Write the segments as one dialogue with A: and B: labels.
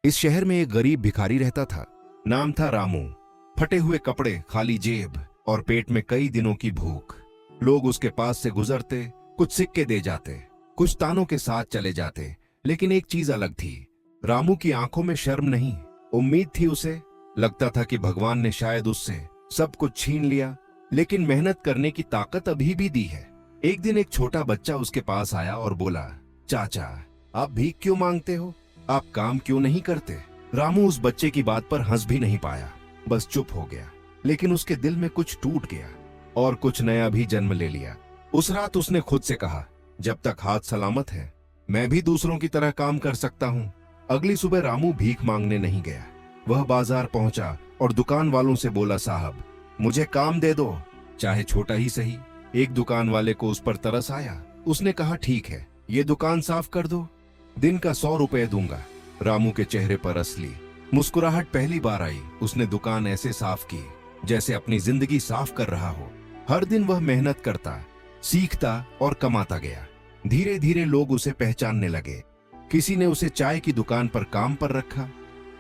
A: इस शहर में एक गरीब भिखारी रहता था। नाम था रामू। फटे हुए कपड़े, खाली जेब और पेट में कई दिनों की भूख। लोग उसके पास से गुजरते, कुछ सिक्के दे जाते, कुछ तानों के साथ चले जाते, लेकिन एक चीज अलग थी। रामू की आंखों में शर्म नहीं, उम्मीद थी उसे। लगता था कि भगवान ने शायद उससे सब कुछ छीन लिया, लेकिन मेहनत करने की ताकत अभी भी दी है। एक दिन एक छोटा बच्चा उसके पास आया और बोला, चाचा, आप भीख क्यों मांगते हो? आप काम क्यों नहीं करते? रामू उस बच्चे की बात पर हंस भी नहीं पाया, बस चुप हो गया। लेकिन उसके दिल में कुछ टूट गया और कुछ नया भी जन्म ले लिया। उस रात उसने खुद से कहा, जब तक हाथ सलामत है मैं भी दूसरों की तरह काम कर सकता हूँ। अगली सुबह रामू भीख मांगने नहीं गया। वह बाजार पहुंचा और दुकान वालों से बोला, साहब, मुझे काम दे दो, चाहे छोटा ही सही। एक दुकान वाले को उस पर तरस आया। उसने कहा, ठीक है, ये दुकान साफ कर दो, दिन का 100 रुपए दूंगा। रामू के चेहरे पर असली मुस्कुराहट पहली बार आई। उसने दुकान ऐसे साफ की जैसे अपनी जिंदगी साफ कर रहा हो। हर दिन वह मेहनत करता, सीखता और कमाता गया। धीरे धीरे लोग उसे पहचानने लगे। किसी ने उसे चाय की दुकान पर काम पर रखा,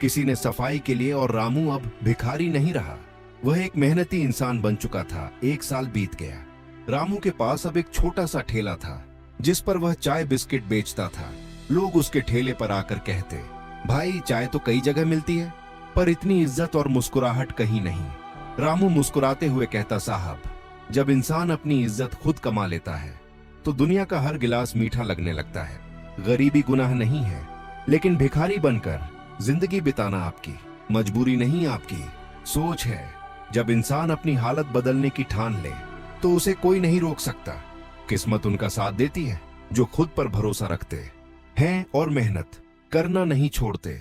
A: किसी ने सफाई के लिए, और रामू अब भिखारी नहीं रहा। वह एक मेहनती इंसान बन चुका था। 1 साल बीत गया। रामू के पास अब एक छोटा सा ठेला था जिस पर वह चाय बिस्किट बेचता था। लोग उसके ठेले पर आकर कहते, भाई, चाय तो कई जगह मिलती है, पर इतनी इज्जत और मुस्कुराहट कहीं नहीं। रामू मुस्कुराते हुए कहता, साहब, जब इंसान अपनी इज्जत खुद कमा लेता है तो दुनिया का हर गिलास मीठा लगने लगता है। गरीबी गुनाह नहीं है, लेकिन भिखारी बनकर जिंदगी बिताना आपकी मजबूरी नहीं, आपकी सोच है। जब इंसान अपनी हालत बदलने की ठान ले तो उसे कोई नहीं रोक सकता। किस्मत उनका साथ देती है जो खुद पर भरोसा रखते हैं और मेहनत करना नहीं छोड़ते।